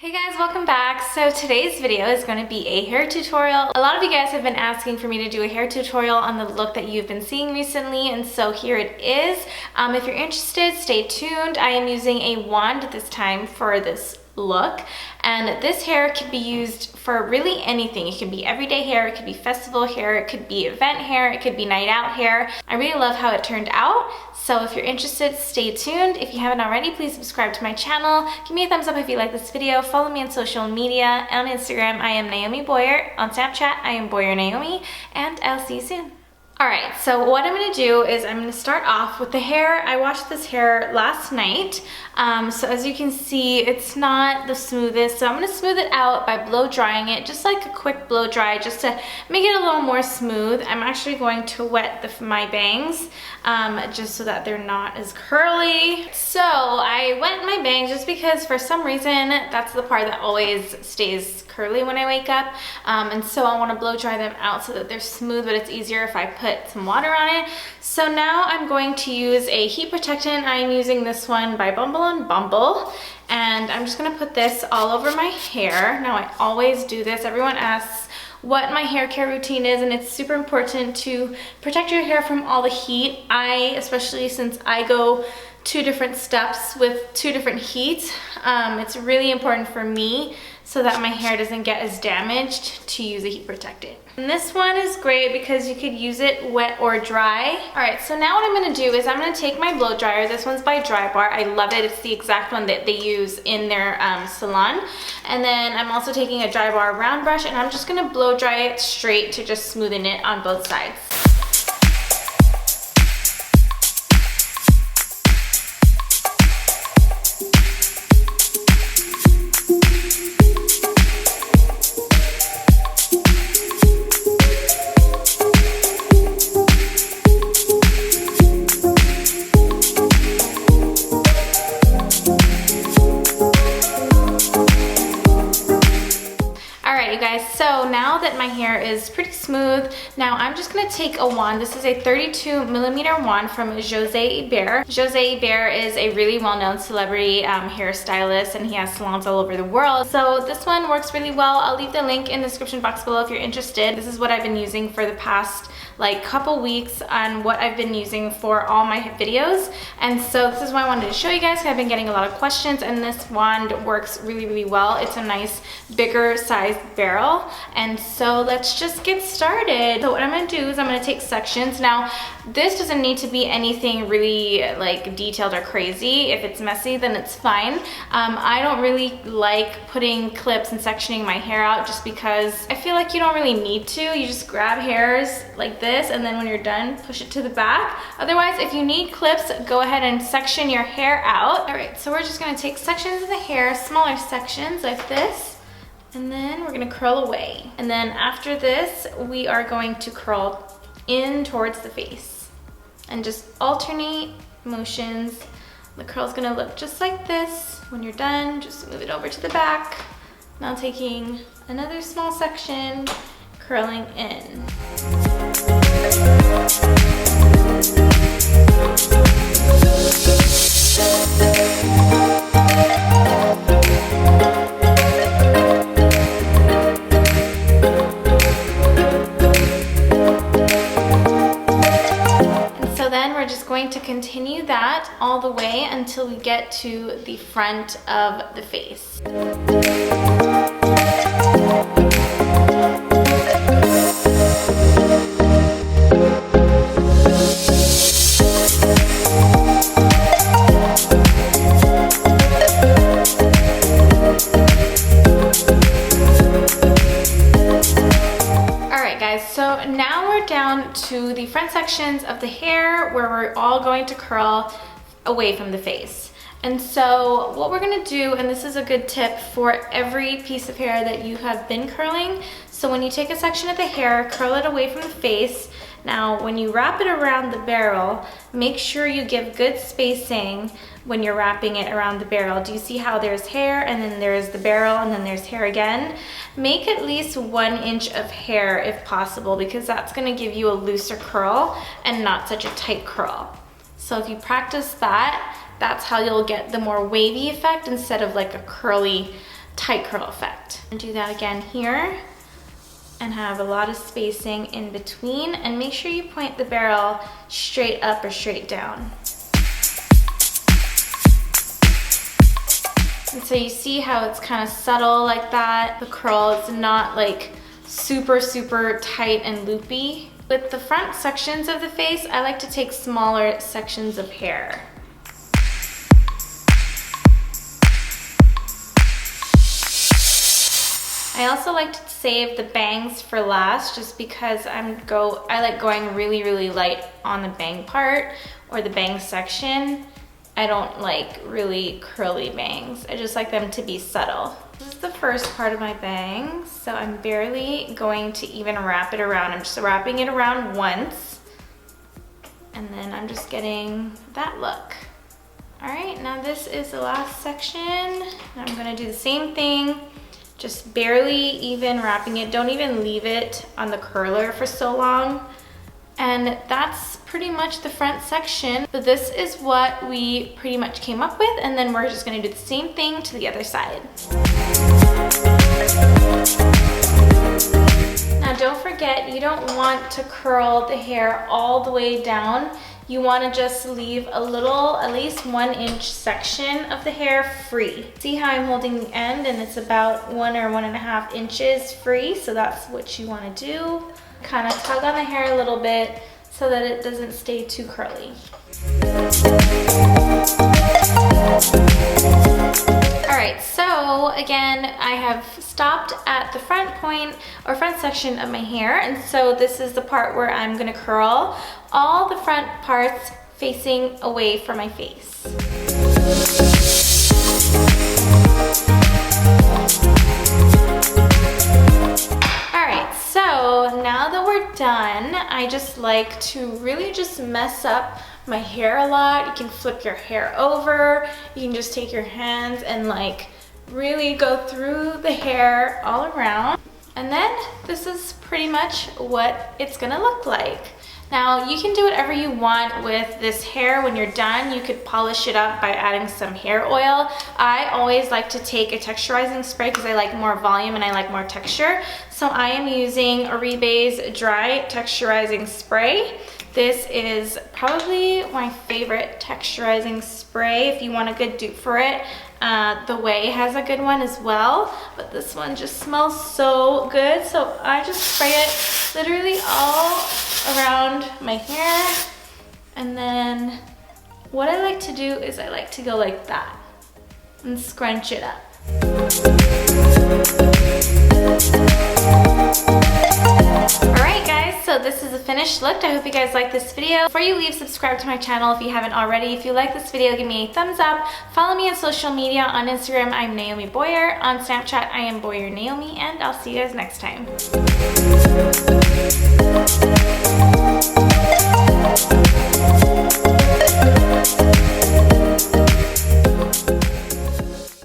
Hey guys, welcome back. So today's video is going to be a hair tutorial. A lot of you guys have been asking for me to do a hair tutorial on the look that you've been seeing recently, and so here it is. If you're interested, stay tuned. I am using a wand this time for this look, and this hair can be used for really anything. It can be everyday hair, it could be festival hair, it could be event hair, it could be night out hair. I really love how it turned out, so if you're interested, stay tuned. If you haven't already, please subscribe to my channel. Give me a thumbs up if you like this video. Follow me on social media. On Instagram, I am Naomi Boyer. On Snapchat, I am Boyer Naomi, and I'll see you soon. Alright, so what I'm going to do is I'm going to start off with the hair. I washed this hair last night, so as you can see, it's not the smoothest, so I'm going to smooth it out by blow drying it, just like a quick blow dry, just to make it a little more smooth. I'm actually going to wet my bangs, just so that they're not as curly. So I wet my bangs just because for some reason, that's the part that always stays curly when I wake up, and so I want to blow dry them out so that they're smooth, but it's easier if I put some water on it. So now I'm going to use a heat protectant. I'm using this one by Bumble and Bumble, and I'm just going to put this all over my hair. Now I always do this. Everyone asks what my hair care routine is, and it's super important to protect your hair from all the heat. Especially since I go 2 different steps with 2 different heats, it's really important for me so that my hair doesn't get as damaged to use a heat protectant. And this one is great because you could use it wet or dry. All right, so now what I'm gonna do is I'm gonna take my blow dryer. This one's by Dry Bar. I love it. It's the exact one that they use in their salon. And then I'm also taking a Dry Bar round brush, and I'm just gonna blow dry it straight to just smoothen it on both sides. You guys, so now that my hair is pretty smooth, now I'm just gonna take a wand. This is a 32mm wand from Jose Iber. Jose Iber is a really well-known celebrity hairstylist, and he has salons all over the world. So this one works really well. I'll leave the link in the description box below if you're interested. This is what I've been using for the past couple weeks on what I've been using for all my videos, and so this is why I wanted to show you guys, because I've been getting a lot of questions, and this wand works really well. It's a nice bigger sized barrel, and so let's just get started. So what I'm going to do is I'm going to take sections. Now this doesn't need to be anything really detailed or crazy. If it's messy, then it's fine. I don't really like putting clips and sectioning my hair out, just because I feel like you don't really need to. You just grab hairs like this, and then when you're done, push it to the back. Otherwise, if you need clips, go ahead and section your hair out. All right, so we're just gonna take sections of the hair, smaller sections like this, and then we're gonna curl away. And then after this, we are going to curl in towards the face and just alternate motions. The curl's gonna look just like this. When you're done, just move it over to the back. Now taking another small section, curling in. And so then we're just going to continue that all the way until we get to the front of the face. So now we're down to the front sections of the hair where we're all going to curl away from the face. And so what we're gonna do, and this is a good tip for every piece of hair that you have been curling, so when you take a section of the hair, curl it away from the face. Now, when you wrap it around the barrel, make sure you give good spacing when you're wrapping it around the barrel. Do you see how there's hair, and then there's the barrel, and then there's hair again? Make at least 1 inch of hair if possible, because that's gonna give you a looser curl and not such a tight curl. So if you practice that, that's how you'll get the more wavy effect instead of like a curly tight curl effect. And do that again here and have a lot of spacing in between, and make sure you point the barrel straight up or straight down. And so you see how it's kind of subtle like that. The curl is not like super, super tight and loopy. With the front sections of the face, I like to take smaller sections of hair. I also like to save the bangs for last, just because I like going really, really light on the bang part or the bang section. I don't like really curly bangs. I just like them to be subtle. This is the first part of my bangs, so I'm barely going to even wrap it around. I'm just wrapping it around once, and then I'm just getting that look. All right, now this is the last section. I'm gonna do the same thing, just barely even wrapping it. Don't even leave it on the curler for so long. And that's pretty much the front section. So this is what we pretty much came up with, and then we're just gonna do the same thing to the other side. Now don't forget, you don't want to curl the hair all the way down. You wanna just leave a little, at least 1 inch section of the hair free. See how I'm holding the end, and it's about 1 or 1.5 inches free, so that's what you wanna do. Kind of tug on the hair a little bit so that it doesn't stay too curly. All right, so again, I have stopped at the front point or front section of my hair, and so this is the part where I'm gonna curl all the front parts facing away from my face. So now that we're done, I just like to really just mess up my hair a lot. You can flip your hair over. You can just take your hands and like really go through the hair all around. And then this is pretty much what it's gonna look like. Now you can do whatever you want with this hair when you're done. You could polish it up by adding some hair oil. I always like to take a texturizing spray because I like more volume and I like more texture. So I am using Oribe's dry texturizing spray. This is probably my favorite texturizing spray if you want a good dupe for it. The Way has a good one as well, but this one just smells so good. So I just spray it literally all around my hair. And then what I like to do is I like to go like that and scrunch it up. Alright guys, so this is a finished look. I hope you guys like this video. Before you leave, subscribe to my channel if you haven't already. If you like this video, give me a thumbs up. Follow me on social media. On Instagram, I'm Naomi Boyer. On Snapchat, I am Boyer Naomi, and I'll see you guys next time.